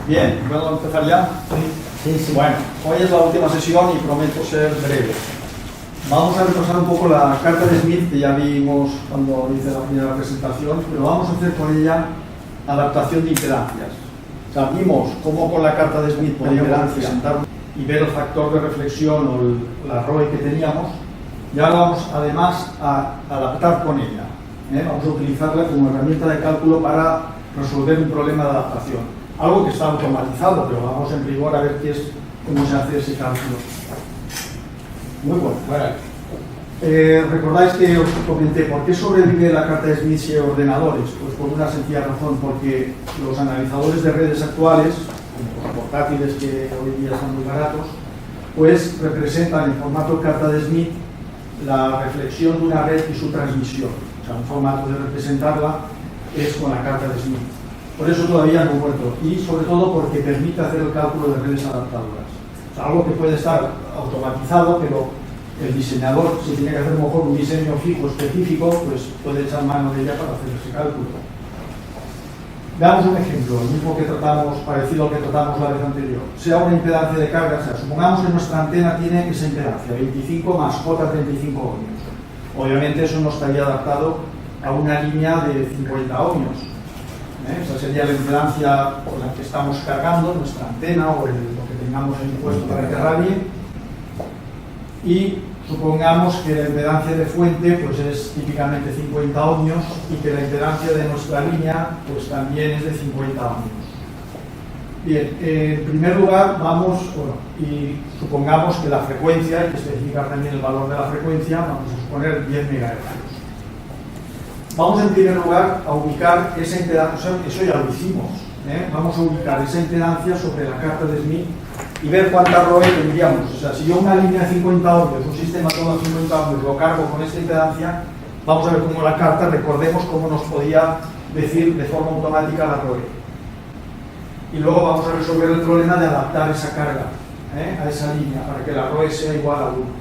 Bien, ¿puedo empezar ya? Sí. Bueno, hoy es la última sesión y prometo ser breve. Vamos a repasar un poco la carta de Smith, que ya vimos cuando hice la primera presentación, pero vamos a hacer con ella adaptación de impedancias. O sea, vimos cómo con la carta de Smith podíamos presentar y ver el factor de reflexión o la ROE que teníamos, y ahora vamos además a adaptar con ella. Vamos a utilizarla como herramienta de cálculo para resolver un problema de adaptación. Algo que está automatizado, pero vamos en rigor a ver cómo se hace ese cálculo. Muy bueno. Recordáis que os comenté por qué sobrevive la carta de Smith si hay ordenadores. Pues por una sencilla razón, porque los analizadores de redes actuales, como los portátiles que hoy día son muy baratos, pues representan en formato carta de Smith la reflexión de una red y su transmisión. O sea, un formato de representarla es con la carta de Smith. Por eso todavía no he muerto, y sobre todo porque permite hacer el cálculo de redes adaptadoras. O sea, algo que puede estar automatizado, pero el diseñador, si tiene que hacer a lo mejor un diseño fijo específico, pues puede echar mano de ella para hacer ese cálculo. Veamos un ejemplo, el mismo que tratamos, parecido al que tratamos la vez anterior. Sea una impedancia de carga, o sea, supongamos que nuestra antena tiene esa impedancia, 25 más J35 ohmios. Obviamente eso no estaría adaptado a una línea de 50 ohmios. Esa sería la impedancia por la que estamos cargando nuestra antena o lo que tengamos en puesto para que radie. Y supongamos que la impedancia de fuente pues es típicamente 50 ohmios y que la impedancia de nuestra línea pues también es de 50 ohmios. Bien, en primer lugar y supongamos que la frecuencia, hay que especificar también el valor de la frecuencia, vamos a suponer 10 MHz. Vamos en primer lugar a ubicar esa impedancia, eso ya lo hicimos, vamos a ubicar esa impedancia sobre la carta de Smith y ver cuánta ROE tendríamos. O sea, si yo una línea de 50 ohmios, un sistema todo a 50 ohmios, lo cargo con esta impedancia, vamos a ver cómo la carta, recordemos cómo nos podía decir de forma automática la ROE. Y luego vamos a resolver el problema de adaptar esa carga a esa línea para que la ROE sea igual a 1.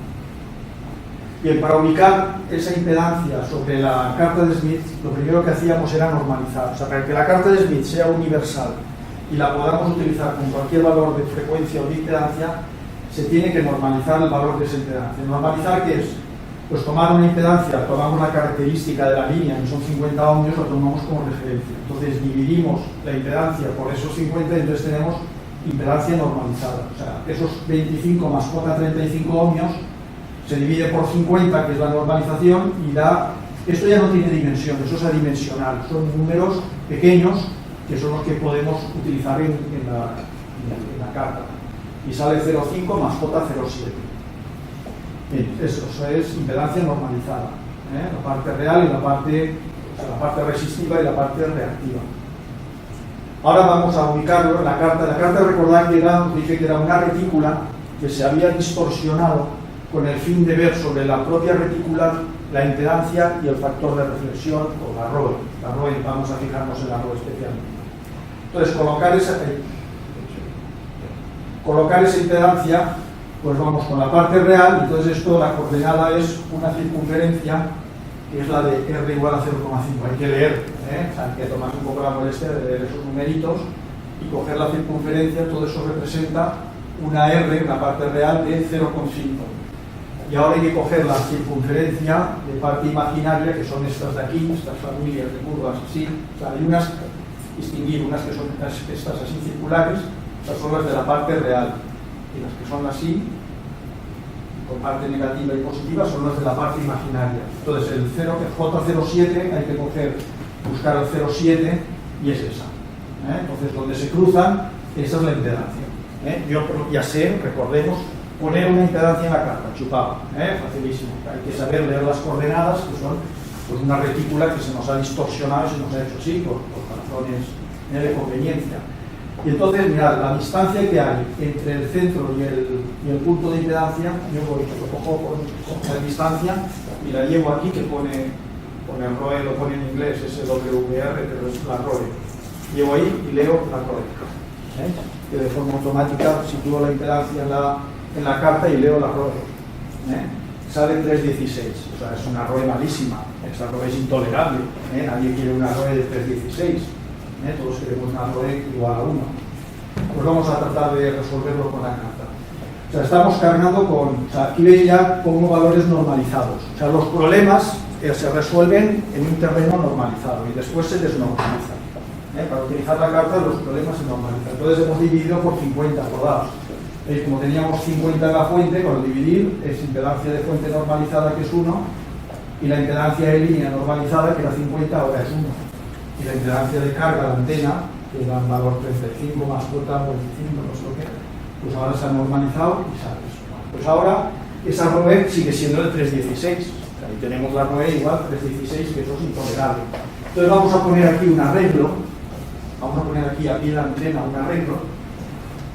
Bien, para ubicar esa impedancia sobre la carta de Smith, lo primero que hacíamos era normalizar. O sea, para que la carta de Smith sea universal y la podamos utilizar con cualquier valor de frecuencia o de impedancia, se tiene que normalizar el valor de esa impedancia. ¿Normalizar qué es? Pues tomar una impedancia, tomamos la característica de la línea, que son 50 ohmios, la tomamos como referencia. Entonces dividimos la impedancia por esos 50 y entonces tenemos impedancia normalizada. O sea, esos 25 más J35 ohmios se divide por 50, que es la normalización, y esto ya no tiene dimensión, eso es adimensional, son números pequeños que son los que podemos utilizar en la carta. Y sale 0,5 más J07. Bien, eso es impedancia normalizada. La parte real y la parte resistiva y la parte reactiva. Ahora vamos a ubicarlo en la carta. La carta, recordad que dije que era una retícula que se había distorsionado con el fin de ver sobre la propia retícula la impedancia y el factor de reflexión o la ROE. La ROE, vamos a fijarnos en la ROE especialmente. Entonces, colocar esa impedancia, pues vamos con la parte real. Entonces esto, la coordenada es una circunferencia que es la de R igual a 0,5. Hay que leer, o sea, hay que tomarse un poco la molestia de leer esos numeritos y coger la circunferencia. Todo eso representa una R, una parte real de 0,5. Y ahora hay que coger la circunferencia de parte imaginaria, que son estas de aquí, estas familias de curvas así. O sea, hay unas, distinguir unas que son estas así circulares, estas son las de la parte real, y las que son así, con parte negativa y positiva, son las de la parte imaginaria. Entonces el J07 hay que buscar el 0,7 y es esa. Entonces donde se cruzan, esa es la impedancia. Yo ya sé, recordemos, poner una impedancia en la carta, chupado, facilísimo. Hay que saber leer las coordenadas, que son pues una retícula que se nos ha distorsionado y se nos ha hecho así por razones de conveniencia. Y entonces, mirad, la distancia que hay entre el centro y el punto de impedancia, yo lo cojo con la distancia y la llevo aquí, que pone ROE, lo pone en inglés, SWR, pero es la ROE. Llevo ahí y leo la ROE. Que de forma automática sitúo la impedancia en la carta y leo la ROE. Sale 3,16, o sea, es una ROE malísima, esta ROE es intolerable, nadie quiere una ROE de 3,16, todos queremos una ROE igual a 1. Pues vamos a tratar de resolverlo con la carta. O sea, estamos cargando con, o sea, aquí veis ya como valores normalizados. O sea, los problemas se resuelven en un terreno normalizado y después se desnormalizan. Para utilizar la carta los problemas se normalizan. Entonces hemos dividido por 50, acordaos. Como teníamos 50 en la fuente, con el dividir es impedancia de fuente normalizada, que es 1, y la impedancia de línea normalizada, que era 50, ahora es 1. Y la impedancia de carga de antena, que era un valor 35 más cuota 45, no sé lo que era, pues ahora se ha normalizado y sale eso. Pues ahora esa ROE sigue siendo de 316. Ahí tenemos la ROE igual 316, que eso es intolerable. Entonces vamos a poner aquí un arreglo, vamos a poner aquí a pie de la antena un arreglo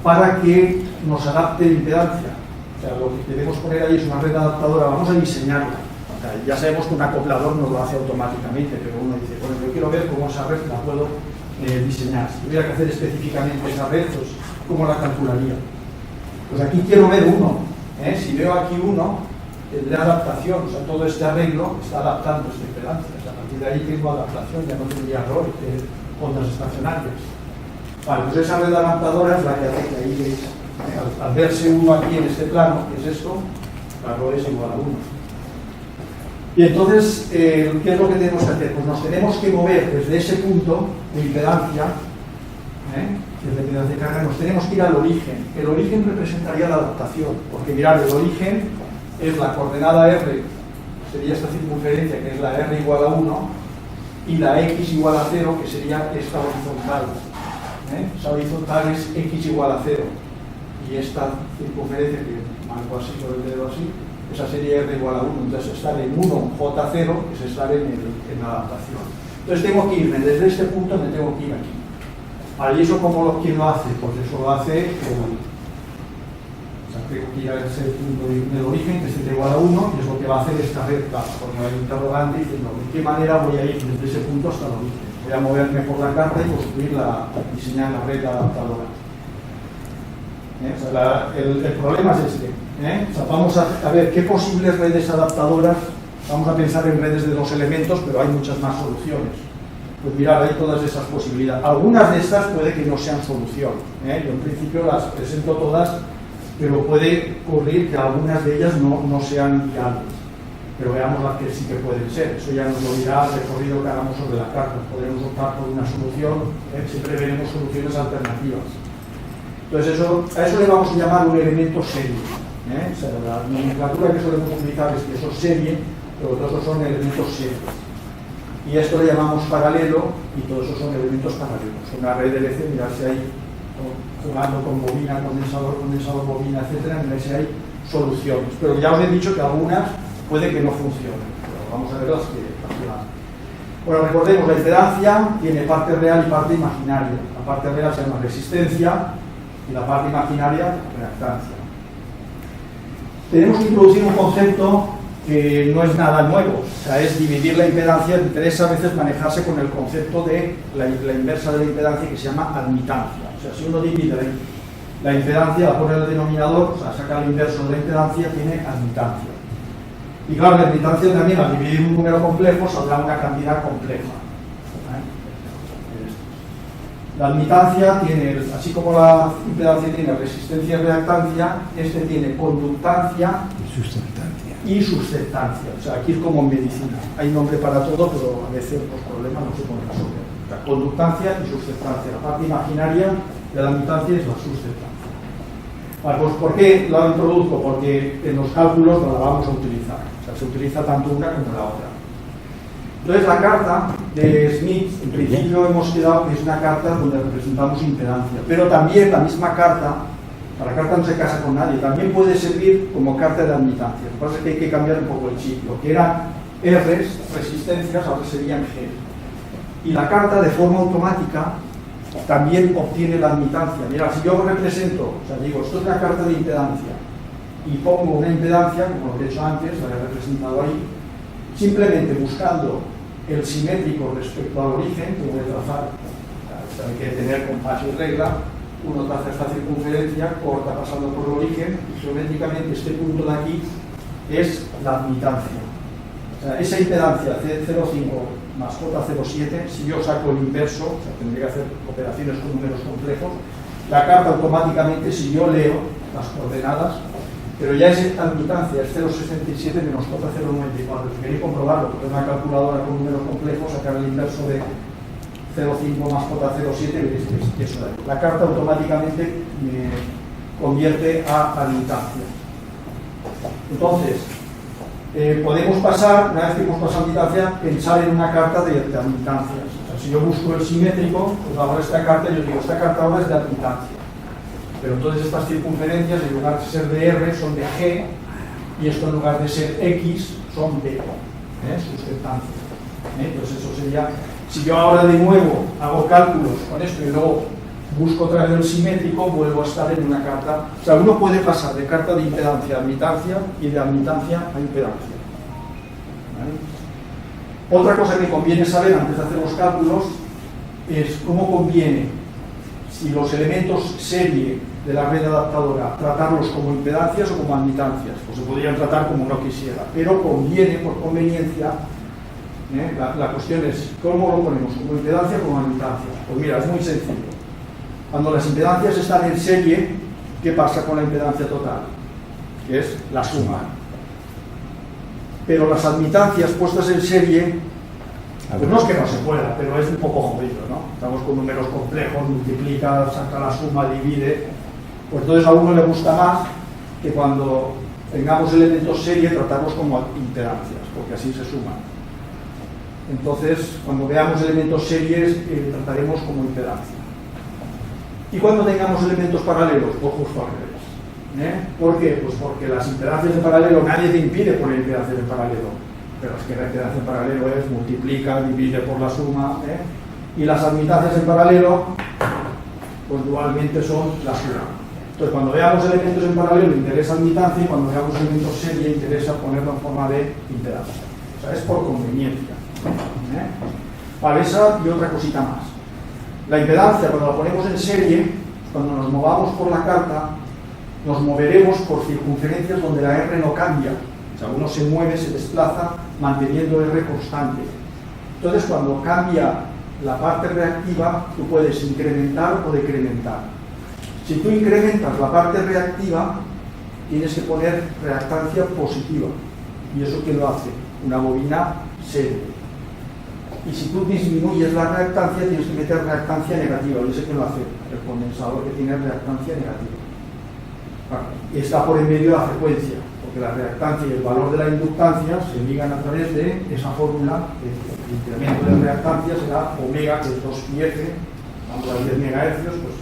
para que nos adapte la impedancia. O sea, lo que debemos poner ahí es una red adaptadora, vamos a diseñarla. O sea, ya sabemos que un acoplador nos lo hace automáticamente, pero uno dice, bueno, yo quiero ver cómo esa red la puedo diseñar. Si tuviera que hacer específicamente esa red, pues ¿cómo la calcularía? Pues aquí quiero ver uno. Si veo aquí uno, de adaptación, o sea, todo este arreglo está adaptando esta impedancia. O sea, a partir de ahí tengo adaptación, ya no tendría error de ondas estacionarias. Vale, pues esa red adaptadora es la que hace que ahí veis, al verse uno aquí en este plano, que es esto, la ROE es igual a 1. Y entonces, ¿qué es lo que tenemos que hacer? Pues nos tenemos que mover desde ese punto de impedancia, que es la impedancia de carga, nos tenemos que ir al origen. El origen representaría la adaptación, porque mirad, el origen es la coordenada R, sería esta circunferencia, que es la R igual a 1, y la X igual a 0, que sería esta horizontal. Esa horizontal es X igual a 0, y esta circunferencia, que marco así con el dedo así, esa sería R igual a 1, entonces estar en 1 J0, que es estar en la adaptación. Entonces tengo que irme desde este punto, me tengo que ir aquí. ¿Y eso quién lo hace? Pues eso lo hace tengo que ir a ese punto del origen, que es igual a 1, y es lo que va a hacer esta red, porque no hay interrogante diciendo de qué manera voy a ir desde ese punto hasta el origen. Voy a moverme por la carta y diseñar la red adaptadora. O sea, el problema es este. O sea, vamos a ver qué posibles redes adaptadoras. Vamos a pensar en redes de 2 elementos, pero hay muchas más soluciones. Pues mirad, hay todas esas posibilidades. Algunas de estas puede que no sean solución. Yo en principio las presento todas, pero puede ocurrir que algunas de ellas no sean viables. Pero veamos las que sí que pueden ser. Eso ya nos lo dirá el recorrido que hagamos sobre la carta. Podremos optar por una solución, siempre veremos soluciones alternativas. Entonces a eso le vamos a llamar un elemento serie. O sea, la nomenclatura que solemos utilizar es que eso es serie, pero todos esos son elementos serios. Y esto le llamamos paralelo, y todos esos son elementos paralelos. Una red LC, mirad si hay, jugando con bobina, condensador, bobina, etcétera, mirad si hay soluciones. Pero ya os he dicho que algunas puede que no funcionen, pero vamos a ver las que van. Bueno, recordemos, la impedancia tiene parte real y parte imaginaria. La parte real se llama resistencia y la parte imaginaria, reactancia. Tenemos que introducir un concepto que no es nada nuevo, o sea, es dividir la impedancia. Interesa a veces manejarse con el concepto de la inversa de la impedancia, que se llama admitancia. O sea, si uno divide la impedancia, la pone en el denominador, o sea, saca el inverso de la impedancia, tiene admitancia. Y claro, la admitancia también, al dividir un número complejo, saldrá una cantidad compleja. La admitancia tiene, así como la impedancia tiene resistencia y reactancia, este tiene conductancia y susceptancia. O sea, aquí es como en medicina. Hay nombre para todo, pero a veces los problemas no se pueden resolver. O sea, conductancia y susceptancia. La parte imaginaria de la admitancia es la susceptancia. Vale, pues ¿por qué la introduzco? Porque en los cálculos no la vamos a utilizar. O sea, se utiliza tanto una como la otra. Entonces la carta de Smith, en principio hemos quedado que es una carta donde representamos impedancia, pero también la misma carta, la carta no se casa con nadie, también puede servir como carta de admitancia. Lo que pasa es que hay que cambiar un poco el chip. Lo que eran R's, resistencias, ahora serían G. Y la carta de forma automática también obtiene la admitancia. Mira, si yo represento, o sea, digo, esto es una carta de impedancia, y pongo una impedancia, como lo que he hecho antes, la he representado ahí, simplemente buscando el simétrico respecto al origen, que voy a trazar, hay que tener compás y regla, uno traza esta circunferencia, corta pasando por el origen, y geométricamente este punto de aquí es la admitancia. O sea, esa impedancia C05 más J07, si yo saco el inverso, o sea, tendría que hacer operaciones con números complejos, la carta automáticamente, si yo leo las coordenadas, pero ya es admitancia, es 0,67 menos cota 0,94. Si queréis comprobarlo, porque es una calculadora con números complejos, sacar el inverso de 0,5 más cota 0,7, veréis que eso da. La carta automáticamente me convierte a admitancia. Entonces, podemos pasar, una vez que hemos pasado a admitancia, pensar en una carta de admitancias. O sea, si yo busco el simétrico, pues ahora esta carta, yo digo, esta carta ahora es de admitancia. Pero entonces estas circunferencias, en lugar de ser de R, son de G, y esto en lugar de ser X, son de sustentancia. Entonces eso sería, si yo ahora de nuevo hago cálculos con esto y luego busco otra vez el simétrico, vuelvo a estar en una carta. O sea, uno puede pasar de carta de impedancia a admitancia y de admitancia a impedancia. ¿Vale? Otra cosa que conviene saber antes de hacer los cálculos es cómo conviene, si los elementos serie de la red adaptadora, tratarlos como impedancias o como admitancias. Pues se podrían tratar como uno quisiera, pero conviene, por conveniencia, la cuestión es, ¿cómo lo ponemos? ¿Como impedancia o como admitancia? Pues mira, es muy sencillo. Cuando las impedancias están en serie, ¿qué pasa con la impedancia total? Que es la suma. Pero las admitancias puestas en serie, pues no es que no se pueda, pero es un poco jodido, ¿no? Estamos con números complejos, multiplica, saca la suma, divide. Pues entonces a uno le gusta más que cuando tengamos elementos serie tratarlos como impedancias, porque así se suman. Entonces, cuando veamos elementos series, trataremos como impedancia. Y cuando tengamos elementos paralelos, pues justo al revés. ¿Por qué? Pues porque las impedancias de paralelo, nadie te impide poner impedancias de paralelo, pero es que la impedancia en paralelo es multiplica, divide por la suma, y las admitancias en paralelo, pues dualmente son la suma. Entonces, cuando veamos elementos en paralelo, interesa admitancia, y cuando veamos elementos serie, interesa ponerlo en forma de impedancia. O sea, es por conveniencia. Para esa y otra cosita más. La impedancia, cuando la ponemos en serie, cuando nos movamos por la carta, nos moveremos por circunferencias donde la R no cambia. O sea, uno se mueve, se desplaza, manteniendo R constante. Entonces, cuando cambia la parte reactiva, tú puedes incrementar o decrementar. Si tú incrementas la parte reactiva, tienes que poner reactancia positiva. ¿Y eso quién lo hace? Una bobina serie. Y si tú disminuyes la reactancia, tienes que meter reactancia negativa. ¿Y ese quién lo hace? El condensador, que tiene reactancia negativa. Bueno, y está por en medio de la frecuencia, porque la reactancia y el valor de la inductancia se ligan a través de esa fórmula. El incremento de reactancia será omega, que es 2πf, vamos a 10 MHz, pues,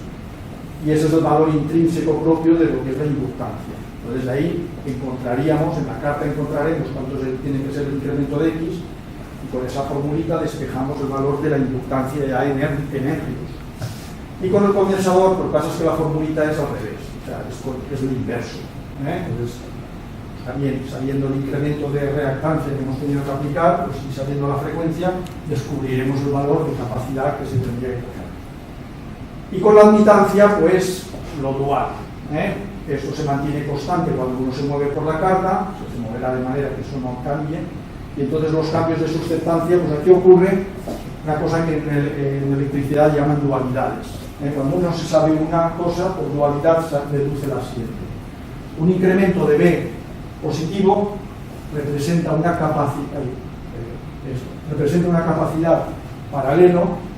y ese es el valor intrínseco propio de lo que es la inductancia. Entonces de ahí encontraríamos, en la carta encontraremos cuánto tiene que ser el incremento de X, y con esa formulita despejamos el valor de la inductancia ya en hercios. Y con el condensador, lo que pasa es que la formulita es al revés, o sea, es el inverso. Entonces, también sabiendo el incremento de reactancia que hemos tenido que aplicar, pues, y sabiendo la frecuencia, descubriremos el valor de capacidad que se tendría que coger. Y con la admitancia, pues, lo dual. Esto se mantiene constante cuando uno se mueve por la carta, se moverá de manera que eso no cambie, y entonces los cambios de sustentancia, pues aquí ocurre una cosa que en electricidad llaman dualidades. Cuando uno se sabe una cosa, por dualidad se deduce la siguiente. Un incremento de B positivo representa una capacidad paralelo,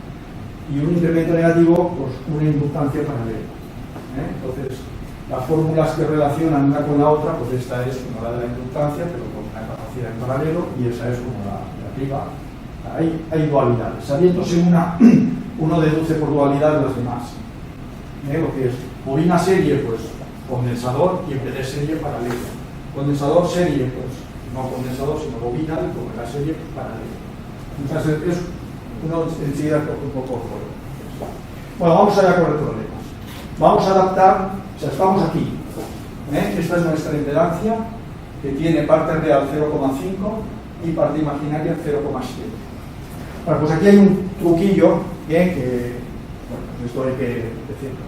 y un incremento negativo, pues una inductancia paralela. Entonces, las fórmulas que relacionan una con la otra, pues esta es como la de la inductancia, pero con una capacidad en paralelo, y esa es como la de arriba. Hay dualidades. Sabiéndose una, uno deduce por dualidad las demás. Lo que es bobina serie, pues condensador, y en vez de serie, paralelo. Condensador serie, pues no condensador, sino bobina, y con la serie, paralelo. Entonces, es uno enseguida un poco fuera. Bueno, vamos allá con el problema. Vamos a adaptar, o sea, estamos aquí. Esta es nuestra impedancia, que tiene parte real 0,5 y parte imaginaria 0,7. Bueno, pues aquí hay un truquillo que, bueno, pues esto hay que decirlo.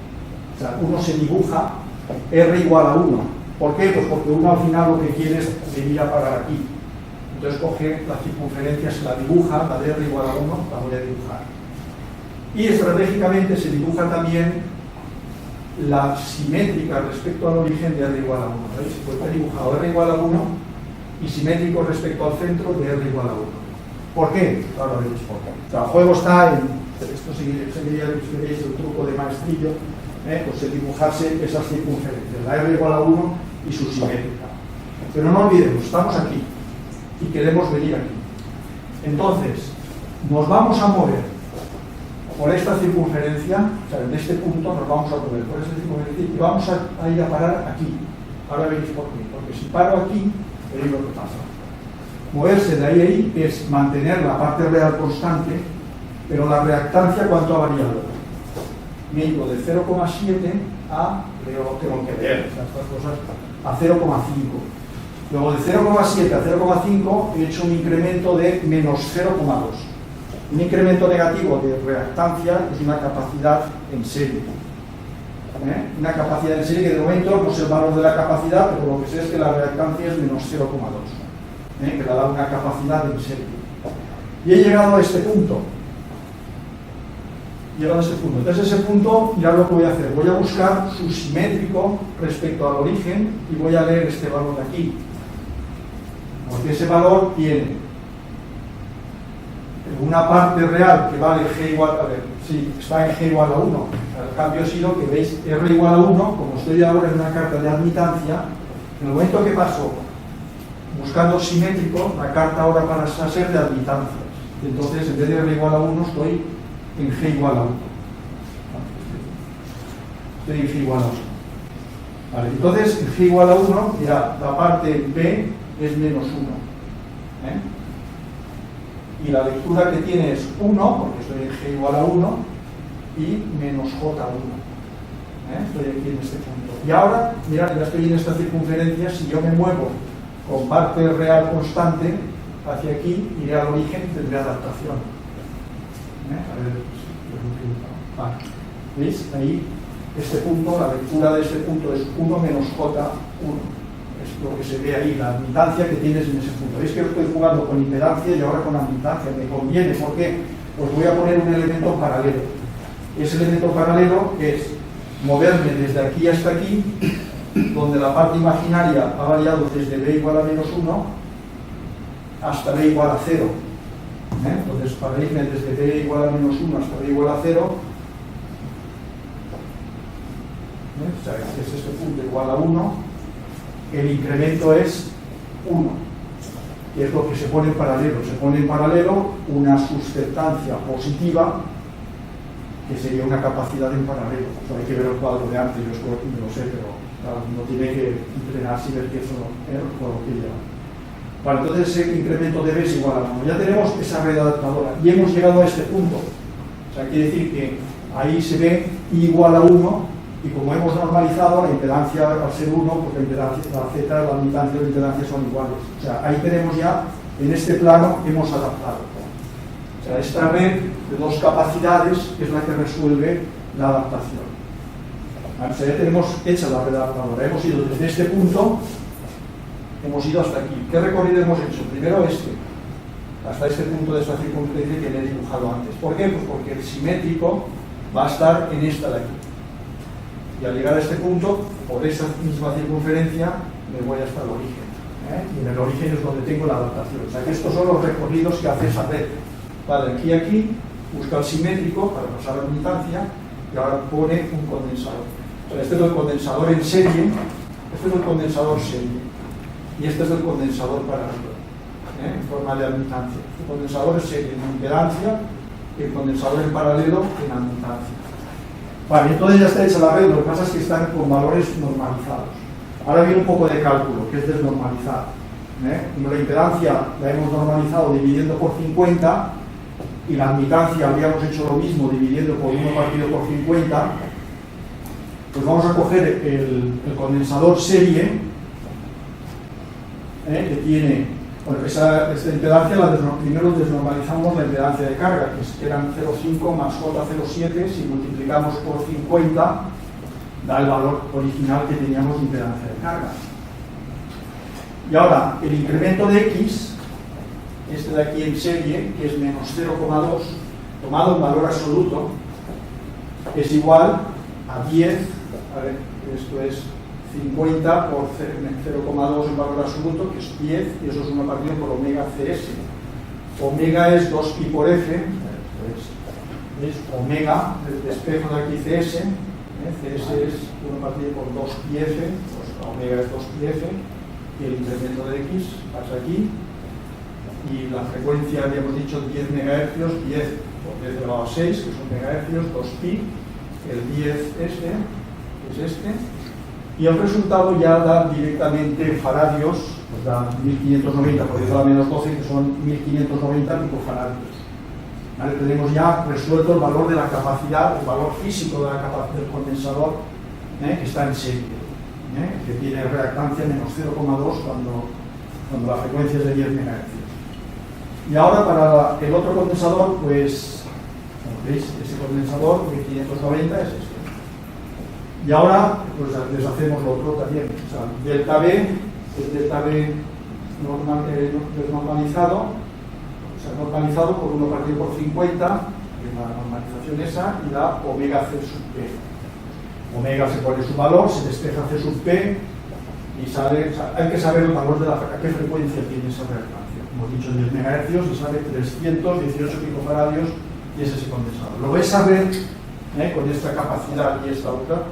O sea, uno se dibuja R igual a 1. ¿Por qué? Pues porque uno al final lo que quiere es venir a parar aquí. Entonces coge la circunferencia, se la dibuja, la de R igual a 1, la voy a dibujar. Y estratégicamente se dibuja también la simétrica respecto al origen de R igual a 1. ¿Veis? Pues he dibujado R igual a 1 y simétrico respecto al centro de R igual a 1. ¿Por qué? Ahora veréis por qué. O sea, el juego está en, esto sería el truco de maestrillo, pues el dibujarse esas circunferencias, la R igual a 1 y su simétrica. Pero no olvidemos, estamos aquí y queremos venir aquí. Entonces, nos vamos a mover por esta circunferencia, o sea, en este punto nos vamos a mover por esta circunferencia y vamos a ir a parar aquí. Ahora veréis por qué. Porque si paro aquí, veréis lo que pasa. Moverse de ahí a ahí es mantener la parte real constante, pero la reactancia, ¿cuánto ha variado? Me he ido de 0,7 a, tengo que leer estas cosas, a 0,5. Luego de 0,7 a 0,5 he hecho un incremento de menos 0,2. Un incremento negativo de reactancia es una capacidad en serie. Una capacidad en serie que de momento no sé el valor de la capacidad, pero lo que sé es que la reactancia es menos 0,2, que la da una capacidad en serie. Y he llegado a este punto. Entonces ese punto, ya lo que voy a hacer, voy a buscar su simétrico respecto al origen y voy a leer este valor de aquí. Porque ese valor tiene una parte real que vale G igual, a ver, sí, está en G igual a 1. El cambio ha sido que veis R igual a 1, como estoy ahora en una carta de admitancia, en el momento que paso buscando simétrico, la carta ahora pasa a ser de admitancias. Entonces, en vez de R igual a 1, estoy en G igual a 1. Estoy en G igual a 1. Vale, entonces, en G igual a 1, mirad, la parte B es menos 1. Y la lectura que tiene es 1, porque estoy en G igual a 1, y menos J1. Estoy aquí en este punto. Y ahora, mirad, ya estoy en esta circunferencia, si yo me muevo con parte real constante hacia aquí, iré al origen y tendré adaptación. A ver, vale. ¿Veis? Ahí, este punto, la lectura de este punto es 1 menos J1. Es lo que se ve ahí, la admitancia que tienes en ese punto. Veis que yo estoy jugando con imperancia y ahora con admitancia. Me conviene, ¿por qué? Pues voy a poner un elemento paralelo. Ese elemento paralelo es moverme desde aquí hasta aquí, donde la parte imaginaria ha variado desde b igual a menos 1 hasta b igual a 0. Entonces, para irme desde b igual a menos 1 hasta b igual a 0, o sea, es este punto igual a 1, el incremento es 1, y es lo que se pone en paralelo. Se pone en paralelo una susceptancia positiva, que sería una capacidad en paralelo. O sea, hay que ver el cuadro de antes, yo esto me lo sé, pero claro, no tiene que entrenarse y ver que eso es el cuadro que lleva. Vale, entonces ese incremento de B es igual a 1. Ya tenemos esa red adaptadora y hemos llegado a este punto. O sea, quiere decir que ahí se ve I igual a 1, y como hemos normalizado, la impedancia al ser 1, porque la impedancia, la Z, la admitancia y la impedancia son iguales. O sea, ahí tenemos ya, en este plano, hemos adaptado. O sea, esta red de dos capacidades es la que resuelve la adaptación. O sea, ya tenemos hecha la red adaptadora. Hemos ido desde este punto, hemos ido hasta aquí. ¿Qué recorrido hemos hecho? Primero hasta este punto de esta circunferencia que le he dibujado antes. ¿Por qué? Pues porque el simétrico va a estar en esta de aquí. Y al llegar a este punto, por esa misma circunferencia, me voy hasta el origen. Y en el origen es donde tengo la adaptación. O sea que estos son los recorridos que hace esa red. Va de aquí a aquí, busca el simétrico para pasar la admitancia y ahora pone un condensador. O sea, este es el condensador en serie, este es el condensador serie y este es el condensador paralelo, en forma de admitancia. El condensador es serie en impedancia y el condensador en paralelo en admitancia. Vale, entonces ya está hecha la red, lo que pasa es que están con valores normalizados. Ahora viene un poco de cálculo, que es desnormalizar. Como la impedancia la hemos normalizado dividiendo por 50 y la admitancia habríamos hecho lo mismo dividiendo por 1 partido por 50, pues vamos a coger el condensador serie, que tiene, bueno, esta impedancia, primero desnormalizamos la impedancia de carga, que eran 0,5 más J0,7, si multiplicamos por 50, da el valor original que teníamos de impedancia de carga. Y ahora, el incremento de X, este de aquí en serie, que es menos 0,2, tomado en valor absoluto, es igual a 10 ¿vale? Esto es 50 por 0,2 en valor absoluto, que es 10, y eso es 1 partido por omega CS. Omega es 2pi por F, es omega, el despejo de aquí CS, CS es 1 partido por 2pi F, pues la omega es 2pi F, y el incremento de X pasa aquí, y la frecuencia, habíamos dicho, 10 MHz, 10 por 10 elevado a 6, que son MHz, 2pi, el 10 este, que es este, y el resultado ya da directamente faradios, pues da 1590 por 10 a la menos 12, que son 1590 picofaradios. ¿Vale? Tenemos ya resuelto el valor de la capacidad, el valor físico de la capacidad del condensador, que está en serie, que tiene reactancia menos 0,2 cuando la frecuencia es de 10 MHz. Y ahora para el otro condensador, pues, como veis, ese condensador 1590 es este. Y ahora, pues deshacemos lo otro también. O sea, delta B es delta B desnormalizado, o sea, normalizado por 1 partido por 50, que es la normalización esa, y da omega C sub P. Omega se pone su valor, se despeja C sub P, y sale, o sea, hay que saber el valor de a qué frecuencia tiene esa reactancia. Hemos dicho 10 MHz y sale 318 picofaradios, y es ese condensador. Lo vais a ver con esta capacidad y esta otra.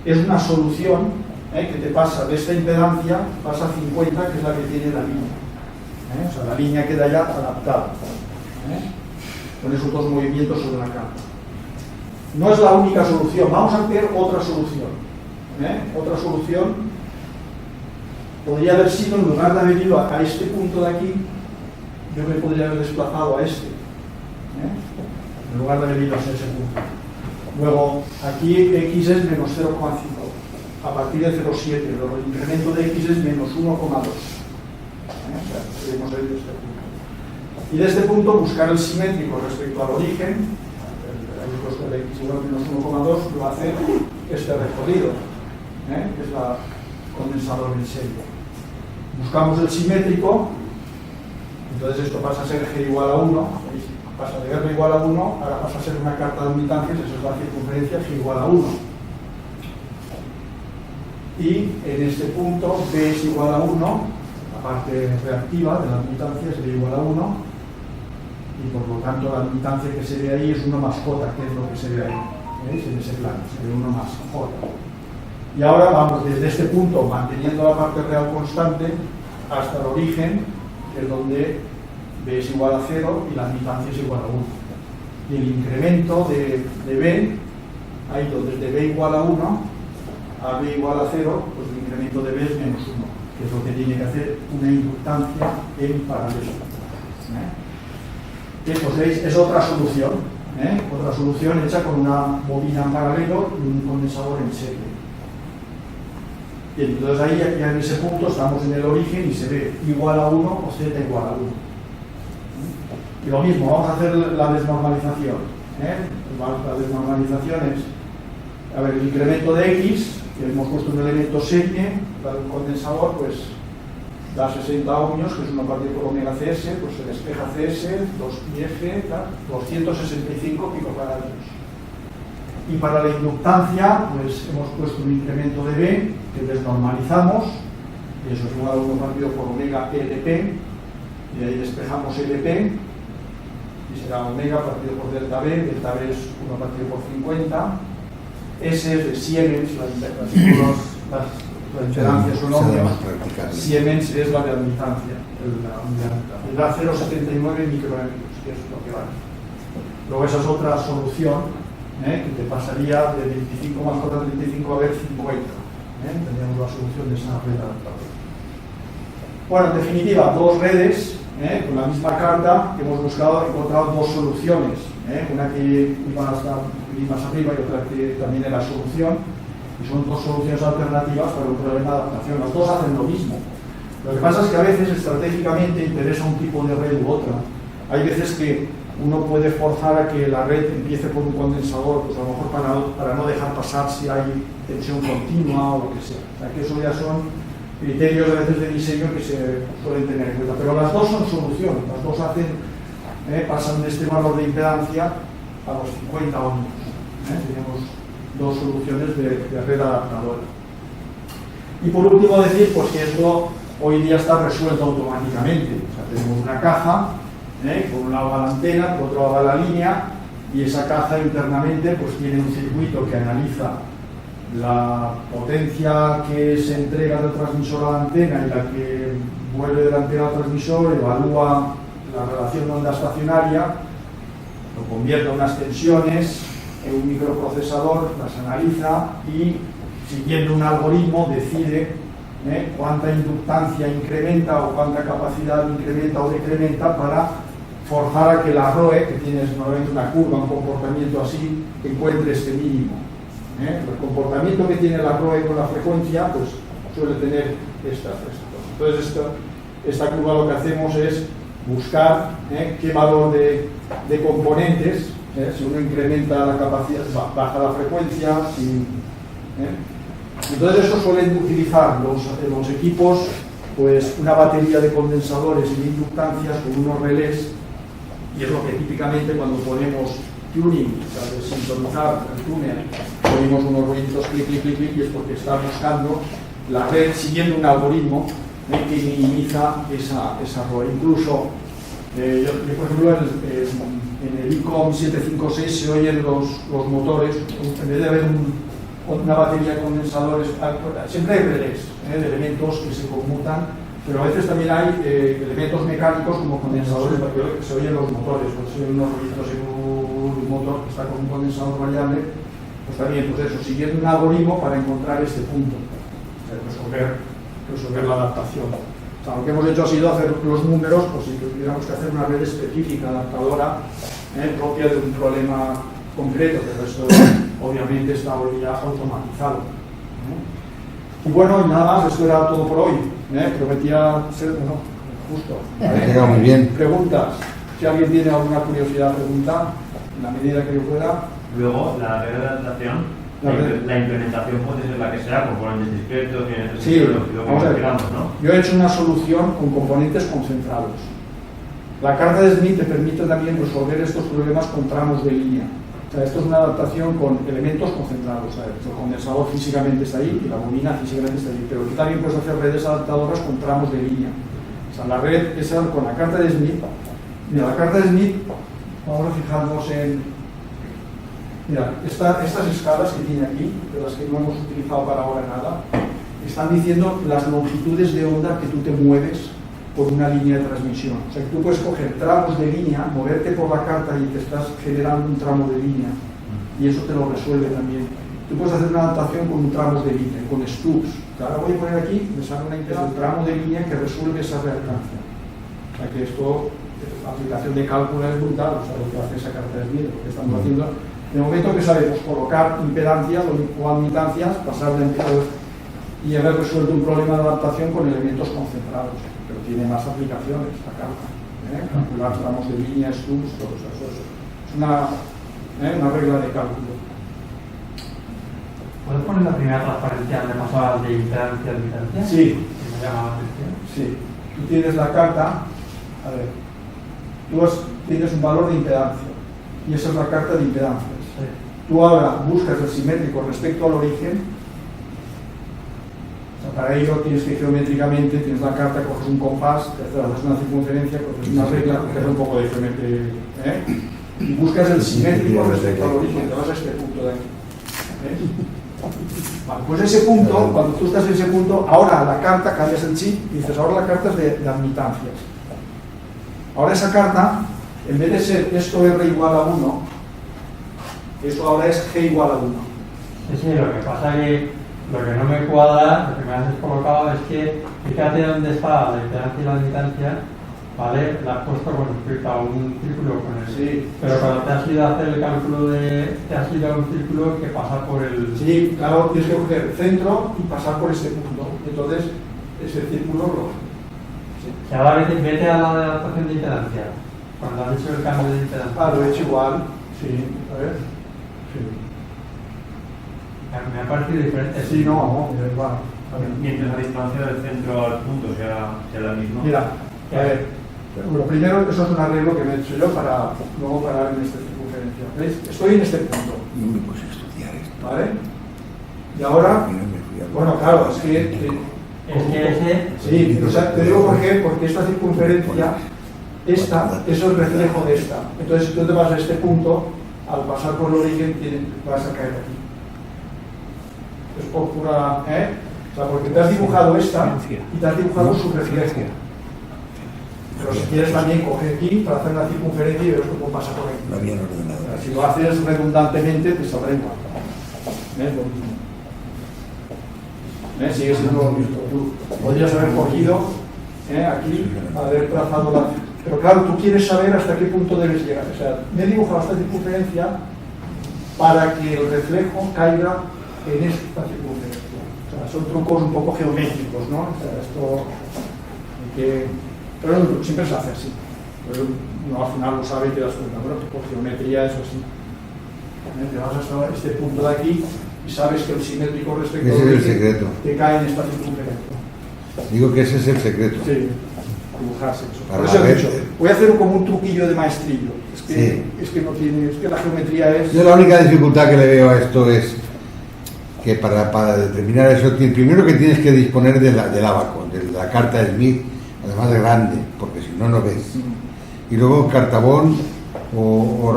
Es una solución que te pasa de esta impedancia, pasa a 50, que es la que tiene la línea. O sea, la línea queda ya adaptada. Con esos dos movimientos sobre la carta. No es la única solución, vamos a ver otra solución. Otra solución podría haber sido, en lugar de haber ido a este punto de aquí, yo me podría haber desplazado a este. En lugar de haber ido hacia ese punto. Luego, aquí X es menos 0,5, a partir de 0,7, luego el incremento de X es menos 1,2. O sea, podemos ir de este punto. Y de este punto buscar el simétrico respecto al origen, el costo de X igual a menos 1,2, lo hace este recorrido, que es la condensador en serie. Buscamos el simétrico, entonces esto pasa a ser G igual a 1, pasa de R igual a 1, ahora pasa a ser una carta de admitancias, eso es la circunferencia G igual a 1. Y en este punto B es igual a 1, la parte reactiva de la admitancia es B igual a 1, y por lo tanto la admitancia que se ve ahí es 1 más J, que es lo que se ve ahí, ¿veis? En ese plano, se ve 1 más J. Y ahora vamos desde este punto, manteniendo la parte real constante, hasta el origen, que es donde B es igual a 0 y la admitancia es igual a 1. Y el incremento de B ha ido desde B igual a 1 a B igual a 0, pues el incremento de B es menos 1, que es lo que tiene que hacer una inductancia en paralelo. Pues veis, es otra solución, otra solución hecha con una bobina en paralelo y un condensador en serie. Y entonces ahí ya en ese punto estamos en el origen y se ve igual a 1 o Z igual a 1. Y lo mismo, vamos a hacer la desnormalización. La desnormalización es, a ver, el incremento de X, que hemos puesto un elemento serie, el condensador, pues da 60 ohmios, que es 1 partido por omega CS, pues se despeja CS, 2pi F, 265 picofaradios. Y para la inductancia, pues hemos puesto un incremento de B, que desnormalizamos, y eso es igual a 1 partido por omega LP, y ahí despejamos LP, y será omega partido por delta B es 1 partido por 50, S es de Siemens, la impedancia son ohmios, Siemens es la de admitancia, da 0,79 microamperes, que es lo que vale. Luego esa es otra solución, que te pasaría de 25 más 4,35 a ver 50. Tendríamos la solución de esa red adaptadora. Bueno, en definitiva, dos redes con la misma carta que hemos encontrado dos soluciones, una que iba más arriba y otra que también era solución, y son dos soluciones alternativas para un problema de adaptación. Las dos hacen lo mismo. Lo que pasa es que a veces estratégicamente interesa un tipo de red u otra. Hay veces que uno puede forzar a que la red empiece por un condensador, pues a lo mejor para no dejar pasar si hay tensión continua o lo que sea. O sea, que eso ya son criterios a veces de diseño que se suelen tener en cuenta. Pero las dos son soluciones, las dos pasan de este valor de impedancia a los 50 ohmios. Tenemos dos soluciones de red adaptadora. Y por último decir pues que esto hoy día está resuelto automáticamente. O sea, tenemos una caja, por un lado va la antena, por otro lado va la línea, y esa caja internamente pues tiene un circuito que analiza la potencia que se entrega del transmisor a la antena y la que vuelve de la antena al transmisor, evalúa la relación de onda estacionaria, lo convierte en unas tensiones, en un microprocesador, las analiza y, siguiendo un algoritmo, decide cuánta inductancia incrementa o cuánta capacidad incrementa o decrementa para forzar a que la ROE, que tiene normalmente una curva, un comportamiento así, encuentre este mínimo. El comportamiento que tiene la ROE con la frecuencia pues suele tener estas cosas. Entonces esta curva lo que hacemos es buscar qué valor de componentes, si uno incrementa la capacidad, baja la frecuencia, entonces eso suelen utilizar los equipos pues una batería de condensadores y de inductancias con unos relés, y es lo que típicamente cuando ponemos tuning, o sea, de sintonizar el túnel, ponemos unos ruiditos clic, clic, clic, clic, y es porque está buscando la red siguiendo un algoritmo que minimiza esa ROE. Incluso, yo, por ejemplo, en el ICOM 756 se oyen los motores, en vez de haber una batería de condensadores, siempre hay relés de elementos que se conmutan, pero a veces también hay elementos mecánicos como condensadores, porque se oyen los motores, pues se oyen unos ruidos en un motor que está con un condensador variable, pues también, pues eso, siguiendo un algoritmo para encontrar este punto, resolver la adaptación. O sea, lo que hemos hecho ha sido hacer los números, pues si tuviéramos que hacer una red específica, adaptadora, propia de un problema concreto, pero esto obviamente está hoy ya automatizado. Y bueno, y nada más, esto era todo por hoy. Prometía ser, bueno, justo. ¿Vale? Muy bien. Preguntas. Si alguien tiene alguna curiosidad, pregunta, en la medida que yo pueda. Luego, la red de adaptación, la implementación puede ser la que sea, componentes discretos, sí, lo que mencionamos, ¿no? Yo he hecho una solución con componentes concentrados. La carta de Smith te permite también resolver estos problemas con tramos de línea. O sea, esto es una adaptación con elementos concentrados. El condensador físicamente está ahí y la bobina físicamente está ahí. Pero tú también puedes hacer redes adaptadoras con tramos de línea. O sea, la red esa con la carta de Smith. Mira, la carta de Smith, vamos a fijarnos en. Mira, estas escalas que tiene aquí, de las que no hemos utilizado para ahora nada, están diciendo las longitudes de onda que tú te mueves por una línea de transmisión. O sea, que tú puedes coger tramos de línea, moverte por la carta y te estás generando un tramo de línea. Y eso te lo resuelve también. Tú puedes hacer una adaptación con un tramo de línea, con stubs. Ahora voy a poner aquí, me sale una interfaz, un tramo de línea que resuelve esa reactancia. O sea, que esto, la aplicación de cálculo es brutal, o sea, lo que hace esa carta es bien, lo que estamos haciendo. De momento que sabemos colocar impedancias o admitancias, pasar de y haber resuelto un problema de adaptación con elementos concentrados. Pero tiene más aplicaciones esta carta. Calcular tramos de línea, stubs, todo eso. Es una regla de cálculo. ¿Puedes poner la primera transparencia donde pasaba de impedancia a admitancia? Sí. Que me llama la atención. Sí. Tú tienes la carta, a ver, tienes un valor de impedancia y esa es la carta de impedancias. Sí. Tú ahora buscas el simétrico respecto al origen. Para ello tienes que geométricamente, tienes la carta, coges un compás, te haces una circunferencia, coges una regla, coges un poco de geometría, y buscas el simétrico respecto al origen, te vas a este punto de aquí. Vale, pues ese punto, cuando tú estás en ese punto, ahora la carta, cambias el chip y dices, ahora la carta es de admitancias. Ahora esa carta, en vez de ser esto R igual a 1, esto ahora es G igual a 1. Sí, lo que pasa es que lo que no me cuadra, lo que me has colocado es que fíjate dónde está la impedancia y la admitancia, ¿vale? La has puesto con respecto a un círculo con el. Sí. Pero cuando te has ido a hacer el cálculo te has ido a un círculo que pasa por el. Sí, claro, tienes que coger el centro y pasar por este punto. Entonces, ese círculo lo. Sí. Y ahora vete a la de adaptación de impedancia. Cuando has hecho el cambio de impedancia. Ah, lo he hecho igual. Sí, a ver. Sí. Me ha parecido diferente. Sí, no, igual. Mientras la distancia del centro al punto sea la misma. Mira, a ver, lo primero, eso es un arreglo que me he hecho yo para luego parar en esta circunferencia. ¿Veis? Estoy en este punto. No me puedes estudiar esto. ¿vale? Y ahora, bueno, claro, es que ese, sí, o sea, te digo por qué, porque esta circunferencia, esta es el reflejo de esta. Entonces, si tú te vas a este punto, al pasar por el origen, vas a caer aquí. Es por pura, o sea, porque te has dibujado esta y te has dibujado su reflejo. Pero si quieres también coger aquí para hacer la circunferencia y ver cómo pasa por aquí. No había el ordenador. Si lo haces redundantemente, te saldrá igual. ¿Ves? Lo mismo. Sigue siendo lo mismo. Tú podrías haber cogido aquí, haber trazado la... Pero claro, tú quieres saber hasta qué punto debes llegar. O sea, me he dibujado esta circunferencia para que el reflejo caiga en esta circunferencia. O sea, son trucos un poco geométricos, ¿no? O sea, esto hay que... Pero siempre se hace así. Pero uno al final lo sabe y te das cuenta. Bueno, por geometría eso sí. Te vas hasta este punto de aquí y sabes que el simétrico respecto ese es el secreto. te cae en esta circunferencia. Digo que ese es el secreto. Sí, dibujarse eso. Para Por eso he ver- dicho, voy a hacer como un truquillo de maestrillo. Es que, Sí. es que no tiene, es que la geometría es... Yo la única dificultad que le veo a esto es que para determinar eso, primero que tienes que disponer del abaco, de la carta de Smith, además de grande, porque si no, no ves. Y luego cartabón o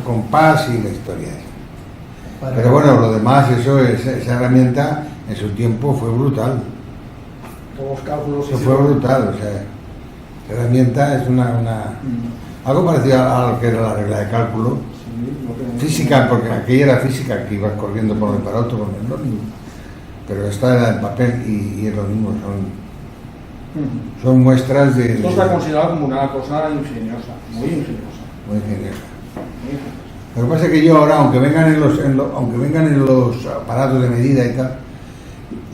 compás y la historia esa. Pero bueno, lo demás, esa herramienta en su tiempo fue brutal. Todos los cálculos... Eso fue brutal, o sea, la herramienta es algo parecido a lo que era la regla de cálculo. Física, porque aquella era física, que ibas corriendo por un para otro con el ómnibus. Pero esta era en papel y es lo mismo, son muestras de... Esto está considerado como una cosa ingeniosa, muy ingeniosa. Muy ingeniosa. Muy ingeniosa. Lo que pasa es que yo ahora, aunque vengan en los aparatos de medida y tal,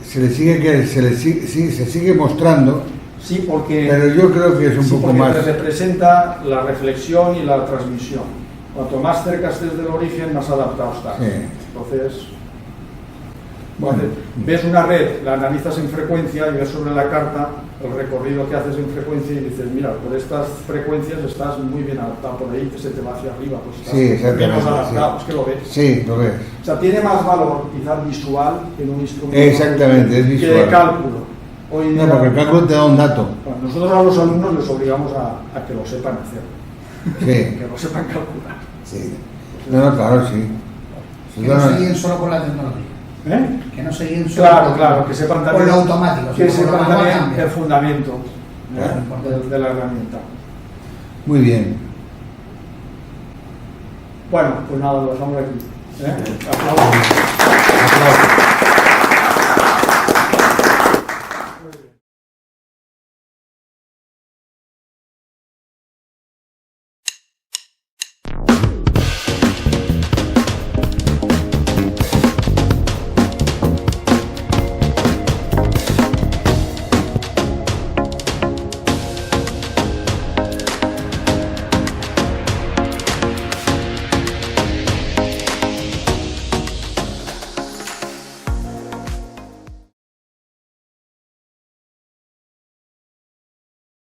se sigue mostrando, Sí, porque... pero yo creo que es un poco porque más... te representa la reflexión y la transmisión. Cuanto más cerca estés del origen, más adaptado estás. Sí. Entonces, ves una red, la analizas en frecuencia y ves sobre la carta el recorrido que haces en frecuencia y dices, mira, por estas frecuencias estás muy bien adaptado, por ahí se te va hacia arriba, pues estás Sí, exactamente, menos adaptado, sí. es que lo ves. Sí, lo ves. O sea, tiene más valor quizás visual en un instrumento Exactamente, es que de visual. cálculo. Hoy en No, día, porque el cálculo te da un dato. bueno, nosotros a los alumnos les obligamos a que lo sepan hacer, Sí, que lo sepan calcular. sí. No, claro, sí. Que no se guíen solo con la tecnología. Que no se guíen solo Claro, que sepan también, con lo automático, que sino con sepan lo manual también también. el fundamento Claro. de la herramienta. Muy bien. Bueno, pues nada, lo dejamos aquí. Aplausos. Aplausos.